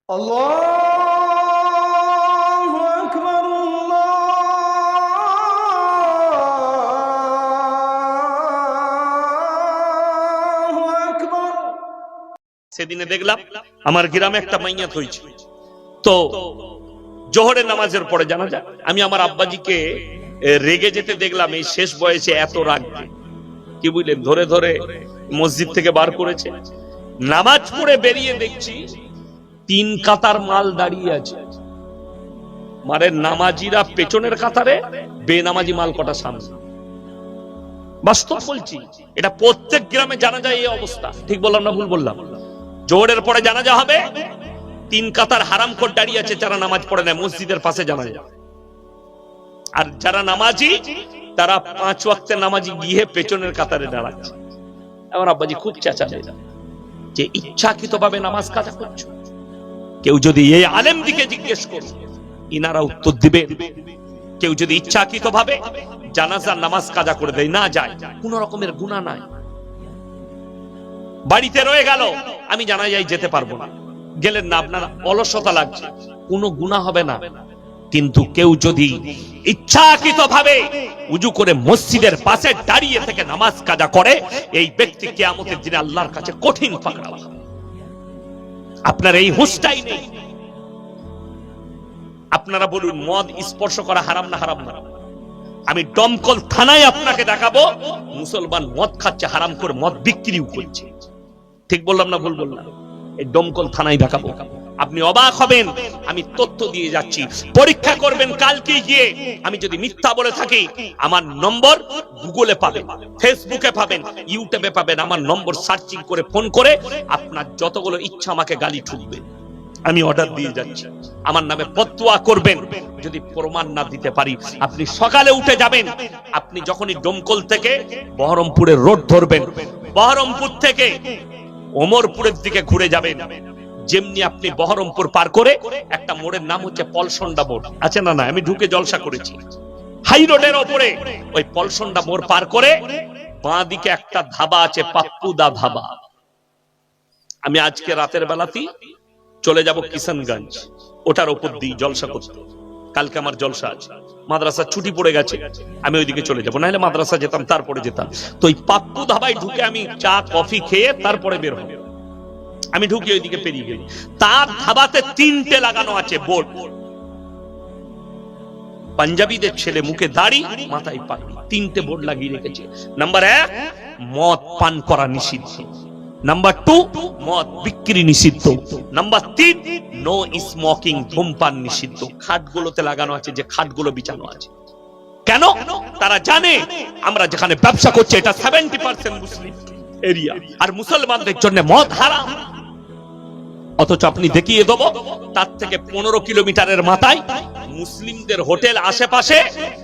আল্লাহু আকবার, আল্লাহু আকবার। সেদিনে দেখলাম আমার গ্রামে একটা মাইয়াত হয়েছে, তো জোহরের নামাজের পরে জানা যায় আমি আমার আব্বাজিকে রেগে যেতে দেখলাম। এই শেষ বয়সে এত রাগ, কি বুঝলেন, ধরে ধরে মসজিদ থেকে বার করেছে। নামাজ পড়ে বেরিয়ে দেখছি 3 কাতার মাল দাঁড়িয়ে আছে। মানে নামাজিরা পেছনের কাতারে, বেনামাজি মাল কটা সামনে। বাস্তব বলছি, এটা প্রত্যেক গ্রামে জানা যায় এই অবস্থা। ঠিক বললাম না ভুল বললাম? জোহরের পরে জানাজা হবে, 3 কাতার হারামখোর দাঁড়িয়ে আছে যারা নামাজ পড়ে না, মসজিদের পাশে জানাজা। আর যারা নামাজি তারা 5 ওয়াক্তের নামাজি গিয়ে পেছনের কাতারে দাঁড়াচ্ছে। আমার আব্বাজি খুব চেঁচালেন যে ইচ্ছাকৃতভাবে নামাজ কাজা করছো। কেউ যদি এই আলেম দিকে জিজ্ঞেস করে, ইনারা উত্তর দিবে। কেউ যদি ইচ্ছাকৃতভাবে জানাজার নামাজ কাজা করে দেয়, না যায়, কোন রকমের গুনাহ নাই, বাড়িতে রয়ে গেল, আমি জানাজায় যেতে পারবো না, গেলেন না, আপনার অলসতা লাগছে, কোনো গুনাহ হবে না। কিন্তু কেউ যদি ইচ্ছাকৃতভাবে উজু করে মসজিদের পাশে দাঁড়িয়ে থেকে নামাজ কাজা করে, এই ব্যক্তি কিয়ামতের দিনে আল্লাহর কাছে কঠিন পাকড়াও হবে। আপনার এই হুঁশটাই নেই। আপনারা বলুন, মদ স্পর্শ করা হারাম না হারাম না? আমি দমকল থানায় আপনাকে দেখাবো, মুসলমান মদ খাচ্ছে, হারাম করে মদ বিক্রিও করছে। ঠিক বললাম না ভুল বললাম? এই দমকল থানায় দেখাবো, আপনি অবাক হবেন। আমি তথ্য দিয়ে যাচ্ছি, পরীক্ষা করবেন কালকে গিয়ে। আমি যদি মিথ্যা বলে থাকি, আমার নম্বর গুগলে পাবেন, ফেসবুকে পাবেন, ইউটিউবে পাবেন। আমার নম্বর সার্চিং করে ফোন করে আপনার যতগুলো ইচ্ছা আমাকে গালি ঠুকবে, আমি অর্ডার দিয়ে যাচ্ছি। আমার নামে ফতোয়া করবেন, যদি প্রমাণ না দিতে পারি আপনি সকালে উঠে যাবেন। আপনি যখনই দমকল থেকে বহরমপুরের রোড ধরবেন, বহরমপুর থেকে ওমরপুরের দিকে ঘুরে যাবেন। যেমনি আপনি বহরমপুর পার করে একটা মোড়ের নাম হচ্ছে পলসন্ডা মোড়, আছে না? না, আমি ঢুকে জলসা করেছি। হাই রোডের ওপরে ওই পলসন্ডা মোড় পার করে বাঁ দিকে একটা ধাবা আছে, পাপ্পুদা ধাবা। আমি আজকে রাতের বেলাতেই চলে যাব কিষানগঞ্জ, ওটার উপর দিয়ে জলসা করতে। কালকে আমার জলসা আছে, মাদ্রাসা ছুটি পড়ে গেছে, আমি ওইদিকে চলে যাবো, নাহলে মাদ্রাসা যেতাম, তারপরে যেতাম। তো ওই পাপ্পু ধাবায় ঢুকে আমি চা কফি খেয়ে তারপরে বের হব। আমি ঢুকি ওইদিকে পেরিয়ে গেলি, তার ধাবাতে 3টে লাগানো আছে বোর্ড। পাঞ্জাবিদের ছেলে, মুখে দাড়ি, মাথায় পাগড়ি, 3টে বোর্ড লাগিয়ে রেখেছে। নাম্বার 1, মদ পান করা নিষিদ্ধ। নাম্বার 2, মদ বিক্রি নিষিদ্ধ। নাম্বার 3, নো স্মোকিং, ধূমপান নিষিদ্ধ। খাটগুলোতে লাগানো আছে, যে খাটগুলো বিছানো আছে। কেন? তারা জানে আমরা যেখানে ব্যবসা করছি এটা 70% মুসলিম এরিয়া, আর মুসলমানদের জন্য মদ হারাম। অথচ আপনি দেখিয়ে দেব, তার থেকে 15 কিলোমিটারের মাথায় মুসলিমদের হোটেল, আশেপাশে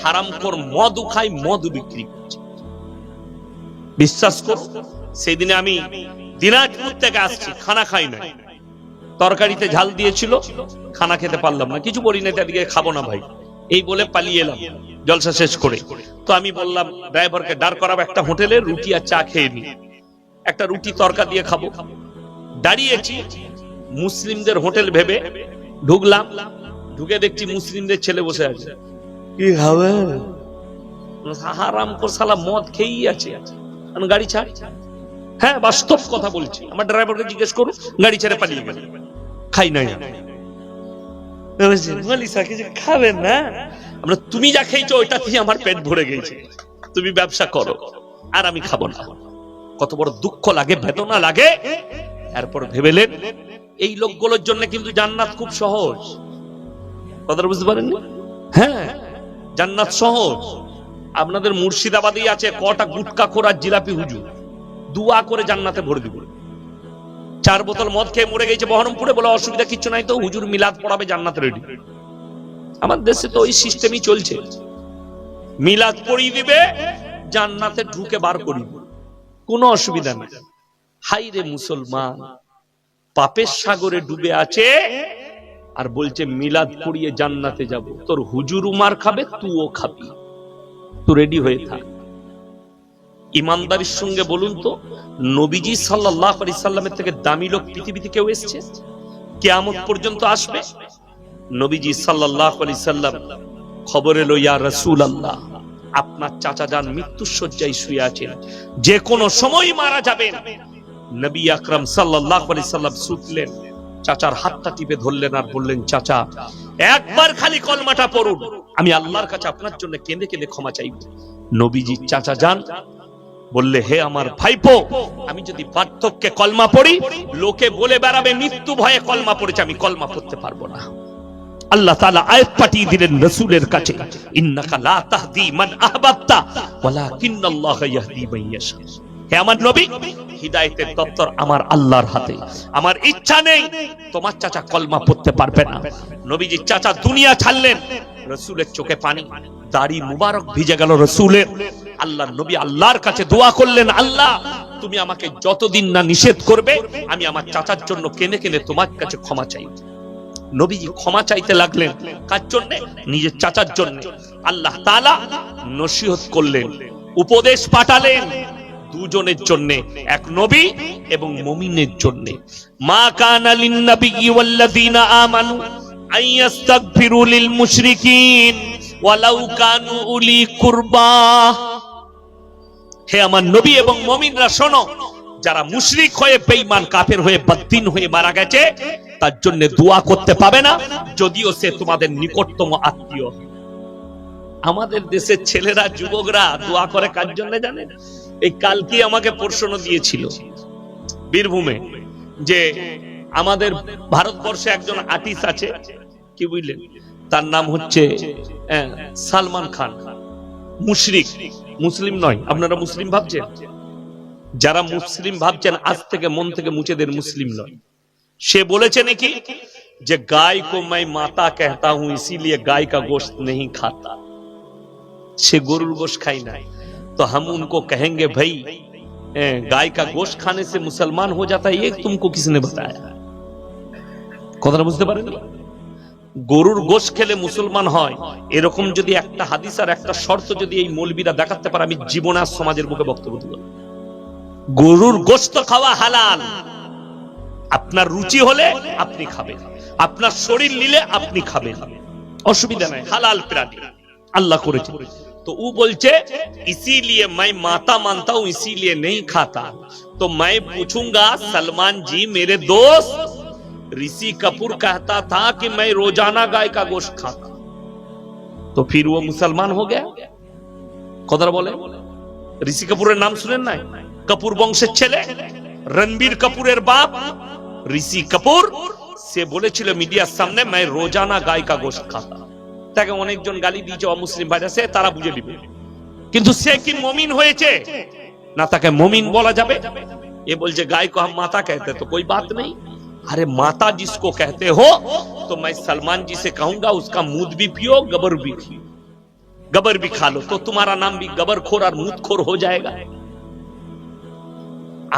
হারামখোর মদ খায়, মদ বিক্রি করছে। বিশ্বাস করুন, সেদিনে আমি দিনাজপুর থেকে আসছি, খানা খাই না, তরকারিতে ঝাল দিয়েছিল, খানা খেতে পারলাম না, কিছু বলি না, এদিকে খাবো না ভাই, এই বলে পালিয়ে এলাম জলসা শেষ করে। তো আমি বললাম ড্রাইভারকে দাঁড় করাবো একটা হোটেলে, রুটি আর চা খেয়ে নি, একটা রুটি তরকা দিয়ে খাবো। দাঁড়িয়েছি, মুসলিমদের হোটেল ভেবে ঢুকলাম, ঢুকে দেখছি মুসলিমদের ছেলে বসে আছে। কি খাবে? হারামখোর শালা মদ খেয়েই আছে, গাড়ি ছাড়। হ্যাঁ, বাস্তব কথা বলছি, আমার ড্রাইভারকে জিজ্ঞেস করুন, গাড়ি ছেড়ে পালিয়ে গেল। খাই নাই খাবেন না? আমরা তুমি যা খেয়েছো ওইটাতেই আমার পেট ভরে গেছে, তুমি ব্যবসা করো আর আমি খাবো না। কত বড় দুঃখ লাগে, বেদনা লাগে। এরপর ভেবেলেন এই লোকগুলোর জন্য কিন্তু জান্নাত খুব সহজ। কথাটা বুঝতে পারেন? হ্যাঁ, জান্নাত সহজ। আপনাদের মুর্শিদাবাদে আছে কটা গুটকা খোর জিলাপি হুজুর, দুয়া করে জান্নাতে ভরে দিব। 4 বোতল মদ খেয়ে মরে গেছে বহরমপুরে, বলে অসুবিধা কিছু নাই, তো হুজুর মিলাদ পড়াবে, জান্নাত রেডি। আমার দেশে তো ওই সিস্টেমই চলছে, মিলাদ পড়িয়ে দিবে, জান্নাতে ঢুকে বার করিব, কোনো অসুবিধা নেই। হাই রে মুসলমান, পাপের সাগরে ডুবে আছে আর বলছে মিলাদ পড়িয়ে জান্নাতে যাব। তোর হুজুর উমার খাবে, তুইও খাবি, তুই রেডি হয়ে থাক। ইমানদারির সঙ্গে বলুন তো, নবীজি সাল্লাল্লাহু আলাইহি সাল্লামের থেকে দামি লোক পৃথিবীতে কেউ এসেছে? কিয়ামত পর্যন্ত আসবে। নবীজি সাল্লাল্লাহু আলাইহি সাল্লাম খবর এলো, ইয়া রাসূলুল্লাহ, আপনার চাচা যান মৃত্যুর শয্যায় শুয়ে আছেন, যে কোনো সময় মারা যাবেন। নবী আকরাম সাল্লাল্লাহু আলাইহি সাল্লাম ছুটলেন, চাচার হাতটা টিপে ধরলেন আর বললেন, চাচা একবার খালি কলমাটা পড়ুন, আমি আল্লাহর কাছে আপনার জন্য কেঁদে কেঁদে ক্ষমা চাইব। নবীজি চাচা যান বললে, হে আমার ভাইপো, আমি যদি বার্ধক্যে কলমা পড়ি, লোকে বলে বেড়াবে মৃত্যু ভয়ে কলমা পড়েছে, আমি কলমা পড়তে পারবো না। আল্লাহ তাআলা আয়াত পাঠিয়ে দিলেন রাসূলের কাছে, ইন্নাকা লা তাহদি মান আহবাবতা ওয়ালাকিন্নাল্লাহা ইয়াহদি মান ইয়াশা। হে আমার নবী, হিদায়াতের দপ্তর আমার আল্লাহর হাতে, আমার ইচ্ছা নেই তোমার চাচা কলমা পড়তে পারবে না। নবীজি চাচা দুনিয়া ছাড়লেন, রাসূলের চোখে পানি, দাড়ি মুবারক ভিজে গেল রাসূলের। আল্লাহর নবী আল্লাহর কাছে দোয়া করলেন, আল্লাহ তুমি আমাকে যতদিন না নিষেধ করবে, আমি আমার চাচার জন্য কেঁদে কেঁদে তোমার কাছে ক্ষমা চাই। নবীজি ক্ষমা চাইতে লাগলেন, কার জন্য? নিজের চাচার জন্য। আল্লাহ তাআলা নসিহত করলেন, উপদেশ পাঠালেন দুজনের জন্য, এক নবী এবং মুমিনের জন্য। মা কানা লিন নাবিয়্যি ওয়াল্লাযীনা আমানু আইয়াস্তাগফিরু লিল মুশরিকিন ওয়ালাউ কানু উলি কুরবা। হে আমার নবী এবং মুমিনরা শোনো, যারা মুশরিক হয়ে, বেঈমান কাফের হয়ে, বদ্দিন হয়ে মারা গেছে, তার জন্য দোয়া করতে পাবে না, যদিও সে তোমাদের নিকটতম আত্মীয়। আমাদের দেশের ছেলেরা, যুবকরা দোয়া করে কার জন্য জানেন? এই কালকে আমাকে প্রশ্ন দিয়েছিল বীরভূমে, যে আমাদের ভারতবর্ষে একজন আর্টিস্ট আছে, কি বুঝলেন, তার নাম হচ্ছে সালমান খান, মুশরিক, মুসলিম নয়। আপনারা মুসলিম ভাবছেন? যারা মুসলিম ভাবছেন আজ থেকে মন থেকে মুছে দেন, মুসলিম নয়। সে বলেছে নাকি যে গাय को मैं माता कहता हूं इसीलिए गाय का गोश्त नहीं खाता। সে গরুর গোশত খায় না, तो हम उनको कहेंगे भाई गाय का गोश्त खाने से मुसलमान हो जाता है, ये तुमको किसने बताया? কথাটা বুঝতে পারেননি? গরুর গোশত খেলে মুসলমান হয়, এরকম যদি একটা হাদিস আর একটা শর্ত যদি এই মৌলবীরা দেখাতে পারে, আমি জীবনে আর সমাজের মুখে বক্তব্য দেব। গরুর গোশত খাওয়া হালাল, আপনার রুচি হলে আপনি খাবেন, আপনার শরীর নিলে আপনি খাবেন, অসুবিধা নাই, হালাল প্রাণী আল্লাহ করেছে। तो वो बोलचे इसीलिए मैं माता मानता हूं, इसीलिए नहीं खाता। तो मैं पूछूंगा, सलमान जी मेरे दोस्त, ऋषि कपूर कहता था कि मैं रोजाना गाय का गोश्त खाता, तो फिर वो मुसलमान हो गया? कदर बोले, ऋषि कपूरेर नाम सुनेन ना? कपूर वंशेर छेले, रणबीर कपूरेर बाप ঋষি কাপুর, সে বলেছিল মিডিয়ার সামনে, मैं रोजाना गाय का गोश्त खाता। তাকে অনেকজন গালি দিয়েছে অমুসলিম ভাইরা, সে তারা বুঝে নিবে, কিন্তু সে কি মুমিন হয়েছে না? তাকে মুমিন বলা যাবে? ये बोलছে गाय को हम माता कहते, तो कोई बात नहीं। अरे माता जिसको कहते हो, तो मैं सलमान जी से कहूंगा उसका मूद भी पियो, गबर भी पियो, गबर भी खा लो, तो तुम्हारा नाम भी गबरखोर और मूदखोर हो जाएगा।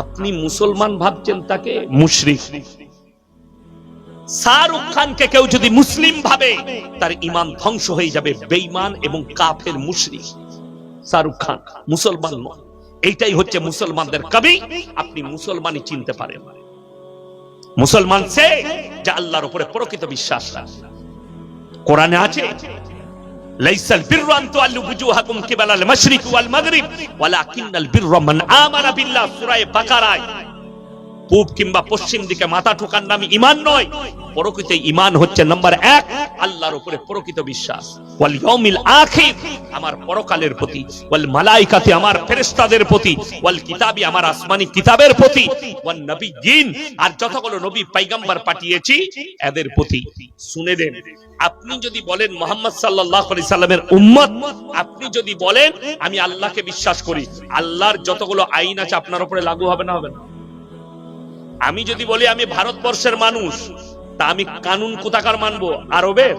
আপনি মুসলমান ভাবছেন তাকে মুশরিক। শাহরুখ খানকে কেউ যদি মুসলিম ভাবে, তার ঈমান ধ্বংস হয়ে যাবে, বেঈমান এবং কাফের মুশরিক। শাহরুখ খান মুসলমান নয়, এইটাই হচ্ছে মুসলমানদের কবি। আপনি মুসলমানই চিনতে পারেন, মুসলমান সে যা আল্লাহর উপরে প্রকৃত বিশ্বাস রাখে। কোরআনে আছে, লাইসাল বিররু আন তুআল্লু বুজুহাকুম কিবালাল মাশরিক ওয়াল মাগরিব ওয়ালাকিন্নাল বিররা মান আমানা বিল্লাহ। সূরা বাকারা। পূব কিংবা পশ্চিম দিকে মাথা ঠোকার নাম ঈমান নয়। প্রকৃত ঈমান হচ্ছে নাম্বার 1 আল্লাহর উপরে প্রকৃত বিশ্বাস, ওয়াল ইয়াউমিল আখির আমার পরকালের প্রতি, ওয়াল মালাইকাতি আমার ফেরেশতাদের প্রতি, ওয়াল কিতাবি আমার আসমানি কিতাবের প্রতি, ওয়ান নবিয়্যিন আর যতগুলো নবী পয়গম্বর পাঠিয়েছি এদের প্রতি। শুনে দেন, আপনি যদি বলেন মুহাম্মদ সাল্লাল্লাহু আলাইহি সাল্লামের উম্মত, আপনি যদি বলেন আমি আল্লাহকে বিশ্বাস করি, আল্লাহর যতগুলো আইন আছে আপনার উপরে লাগু হবে না? হবে না? আমি যদি বলি আমি ভারতবর্ষের মানুষ, তা আমি কানুন কোথাকার মানবো? আরবের?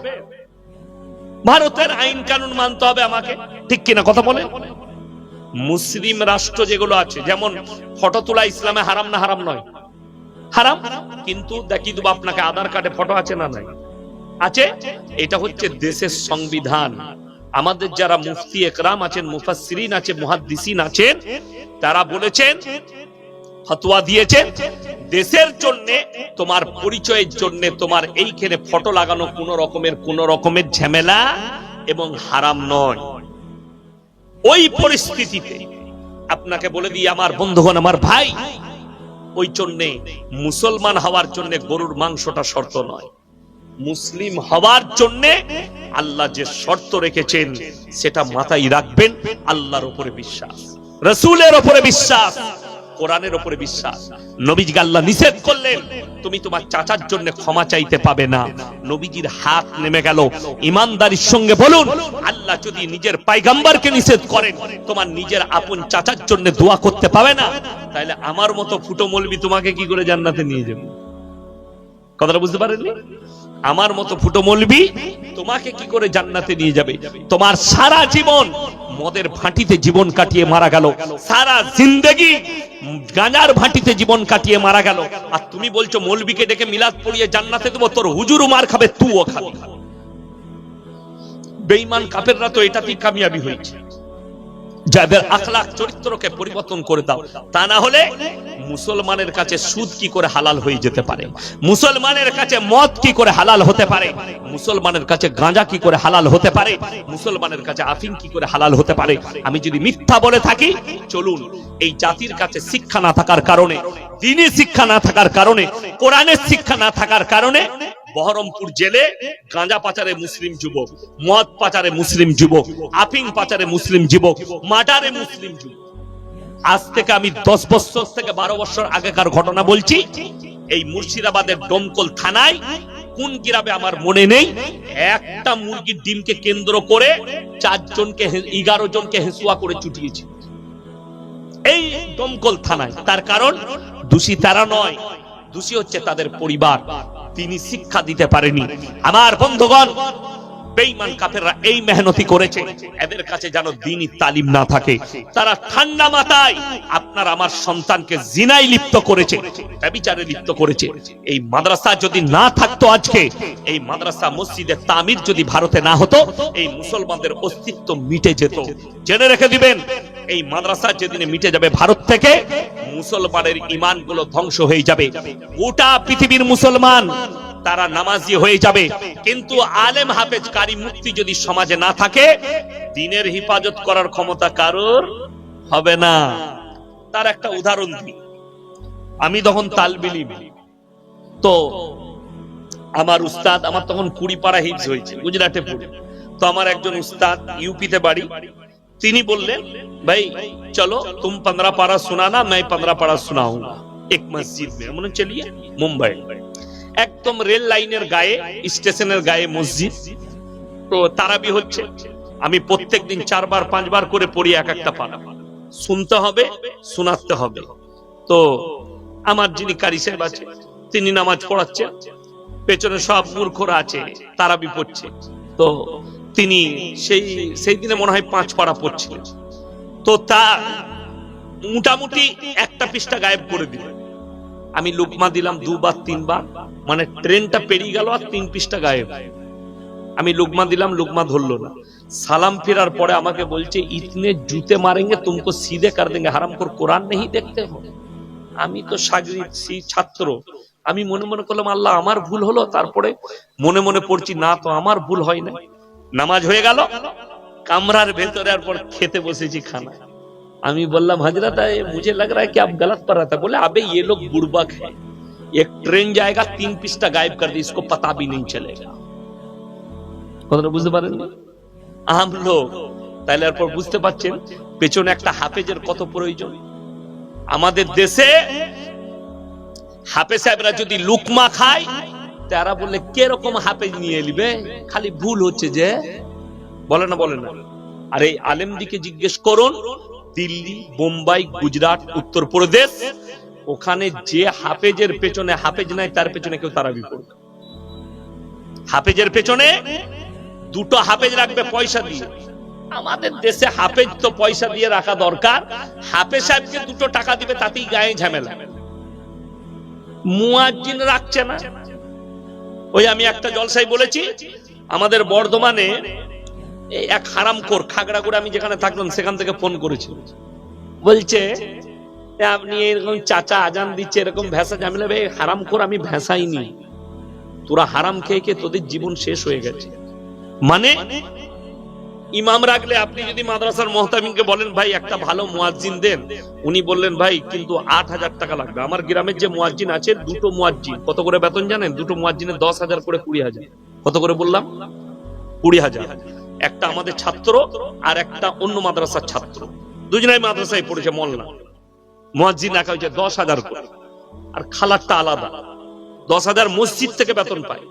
ভারতের আইন কানুন মানতে হবে আমাকে, ঠিক কিনা কথা বলে? মুসলিম রাষ্ট্র যেগুলো আছে, যেমন ফটো তোলা ইসলামে হারাম না হারাম নয়? হারাম। কিন্তু দেখি দেবো আপনাকে, আধার কার্ডে ফটো আছে না নাই? আছে। এটা হচ্ছে দেশের সংবিধান। আমাদের যারা মুফতি একরাম আছেন, মুফাসসিরিন আছে, মুহাদ্দিসিন আছেন, তারা বলেছেন, ফতোয়া দিয়েছেন দেশের জন্য, তোমার পরিচয়ের জন্য তোমার এইখানে ফটো লাগানো কোন রকমের ঝামেলা এবং হারাম নয়। ওই পরিস্থিতিতে আপনাকে বলে দিই আমার বন্ধুগণ, আমার ভাই, ওই জন্য মুসলমান হওয়ার জন্য গরুর মাংসটা শর্ত নয়। মুসলিম হওয়ার জন্য আল্লাহ যে শর্ত রেখেছেন সেটা মাথায় রাখবেন। আল্লাহর উপরে বিশ্বাস, রাসূলের উপরে বিশ্বাস, কোরআনের উপরে বিশ্বাস। নবীজি আল্লাহ নিষেধ করলেন তুমি তোমার চাচার জন্য ক্ষমা চাইতে পাবে না। নবীজির হাত নেমে গেল। ইমানদারির সঙ্গে বলুন, আল্লাহ যদি নিজের পয়গম্বরকে নিষেধ করেন তোমার নিজের আপন চাচার জন্য দোয়া করতে পাবে না, তাহলে আমার মতো ফুটো মৌলবি তোমাকে কি করে জান্নাতে নিয়ে যাবে? কথাটা বুঝতে পারেননি? আমার মতো ফুটো মৌলবি তোমাকে কি করে জান্নাতে নিয়ে যাবে? তোমার সারা জীবন মদের ভাটিতে জীবন কাটিয়ে মারা গেল, সারা জিন্দেগি গাঁজার ভাটিতে জীবন কাটিয়ে মারা গেল, আর তুমি বলছো মৌলবিকে ডেকে মিলাদ পড়িয়ে জান্নাতে দেবো। তোর হুজুরও মার খাবে, তুইও খাবি। বেঈমান কাফেররা তো এটাতেই কামিয়াবি হয়েছে, যাদের আখলাক চরিত্রকে পরিবর্তন করে দাও। তা না হলে মুসলমানের কাছে সুদ কি করে হালাল হয়ে যেতে পারে, মুসলমানের কাছে মদ কি করে হালাল হতে পারে, মুসলমানের কাছে গাঁজা কি করে হালাল হতে পারে, মুসলমানের কাছে আফিম কি করে হালাল হতে পারে। আমি যদি মিথ্যা বলে থাকি, চলুন এই জাতির কাছে শিক্ষা না থাকার কারণে, দ্বীনি শিক্ষা না থাকার কারণে, কোরআনের শিক্ষা না থাকার কারণে বহরমপুর জেলে গাঁজা পাচারে মুসলিম যুবক, মদ পাচারে মুসলিম যুবক, আফিম পাচারে মুসলিম যুবক, মার্ডারে মুসলিম যুবক। আজ থেকে আমি 10 বছর থেকে 12 বছর আগেকার ঘটনা বলছি। এই মুর্শিদাবাদের ডোমকল থানায় কোন গ্রামে আমার মনে নেই, একটা মুরগির ডিমকে কেন্দ্র করে 11 জনকে হেঁসুয়া করে চুটিয়েছে এই ডোমকল থানায়। তার কারণ দোষী তারা নয়, দোষী হচ্ছে তাদের পরিবার। তিনি শিক্ষা দিতে পারেনি। আমার বন্ধুগণ, বেঈমান কাফেররা এই মেহনতি করেছে, এদের কাছে যেন দ্বীনি তালিম না থাকে। তারা ঠান্ডা মাথায় আপনার আমার সন্তানকে জিনায় লিপ্ত করেছে, ব্যভিচারে লিপ্ত করেছে। এই মাদ্রাসা যদি না থাকতো, আজকে এই মাদ্রাসা মসজিদের তামির যদি ভারতে না হতো, এই মুসলমানদের অস্তিত্ব মিটে যেত। জেনে রেখে দিবেন, এই মাদ্রাসা যেদিনে মিটে যাবে ভারত থেকে, মুসলমানের ঈমানগুলো ধ্বংস হয়ে যাবে। গোটা পৃথিবীর মুসলমান তারা নামাজি হয়ে যাবে, কিন্তু আলেম হাফেজ কারি মুফতি যদি সমাজে না থাকে, দ্বীনের হিফাজত করার ক্ষমতা কারোর হবে না। তার একটা উদাহরণ দিই। আমি তখন তালবে ইলম, তো আমার উস্তাদ, আমার তখন 20 পারা হিফজ হয়েছে, গুজরাটে পড়ে। তো আমার একজন উস্তাদ, ইউপিতে বাড়ি, তিনি বললেন ভাই চলো तुम 15 पारा सुनाना, मैं 15 पारा सुनाऊंगा एक मस्जिद में। हमने चलिए मुंबई, একদম রেল লাইনের গায়ে, স্টেশনের গায়ে মসজিদ। তো তারাবি হচ্ছে, আমি প্রত্যেকদিন 4 বার 5 বার করে পড়ি এক একটা পারা, শুনতে হবে, শোনাতে হবে। তো আমার যিনি কারি সাহেব আছে, তিনি নামাজ পড়াচ্ছেন, পেছনে সব মূর্খরা আছে তারাবি পড়ছে। তো তিনি সেই দিনে মনে হয় 5 পারা পড়ছিলেন। তো তা মোটামুটি একটা পৃষ্ঠা গায়েব করে দিল। আমি লুকমা দিলাম 2 বার 3 বার, মানে ট্রেনটা পেরিয়ে গেল আর 3 পৃষ্ঠা গায়েব। আমি লুকমা দিলাম, লুকমা ধরলো না। সালাম ফেরার পরে আমাকে বলছে ইতনে জুতে মারেঙ্গে তুমকো সিধে কর দেंगे, হারামখোর কোরআন নেই দেখতে হো। আমি তো শাগরিদ, ছাত্র। আমি মনে মনে করলাম আল্লাহ আমার ভুল হলো, তারপরে মনে মনে পড়ছি না তো আমার ভুল হয় না। নামাজ হয়ে গেল, কামরার ভেতরে আর পর খেতে বসেছি খানা। আমি বললাম हजरत मुझे लग रहा है कि आप गलत पढ़ रहा था। बोले अबे ये लोग बुड़बक है, एक ट्रेन जाएगा 3 पृष्ठा गायब कर दे, इसको पता भी नहीं चलेगा। কথাটা বুঝতে পারেন না আম লোক? তাইলে এরপর বুঝতে পারছেন পেছনে একটা হাফেজের কত প্রয়োজন। আমাদের দেশে হাফেজ সাহেবরা যদি লুকমা খায়, তারা বললে কে রকম হাফেজ নিয়ে এলিবে, খালি ভুল হচ্ছে যে, বলে না বলে না। আর এই আলেমদিকে জিজ্ঞেস করুন, দিল্লি, বোম্বাই, গুজরাট, উত্তরপ্রদেশ, ওখানে যে হাফেজের পেছনে হাফেজ নাই, তার পেছনে কেউ তারাবি পড়বে। হাফেজের পেছনে 2টো হাফেজ রাখবে পয়সা দিয়ে। আমাদের দেশে হাফেজ তো পয়সা দিয়ে রাখা দরকার, হাফেজ সাহেবকে 2টো টাকা দিবে, তাতেই গায়ে ঝামেলা। মুয়াজ্জিন রাখছে না। ওই আমি একটা জলসায় বলেছি, আমাদের বর্ধমানে এক হারামখোর খাগড়াগড়ে আমি যেখানে থাকলাম সেখান থেকে ফোন করেছিল, বলছে আপনি এরকম চাচা আজান দিচ্ছে এরকম ভেসা ঝামেলা, ভাই হারাম করে আমি ভেসাইনি, তোরা হারাম খেয়ে খেয়ে তোদের জীবন শেষ হয়ে গেছে। মানে ইমাম রাখলে আপনি যদি মাদ্রাসার মুহতামিমকে বলেন ভাই একটা ভালো মুয়াজ্জিন দেন, উনি বললেন ভাই কিন্তু 8,000 টাকা লাগবে। আমার গ্রামের যে মুয়াজ্জিন আছে, দুটো মুয়াজ্জিন কত করে বেতন জানেন? দুটো মুয়াজ্জিনের 10,000 করে 20,000। কত করে বললাম? 20,000। একটা আমাদের ছাত্র আর একটা অন্য মাদ্রাসার ছাত্র, দুজনাই মাদ্রাসায় পড়েছে মোল্লা। মুয়াজ্জিন রাখা হয়েছে 10,000 করে, আর খালারটা আলাদা। 10,000 মসজিদ থেকে বেতন পায়,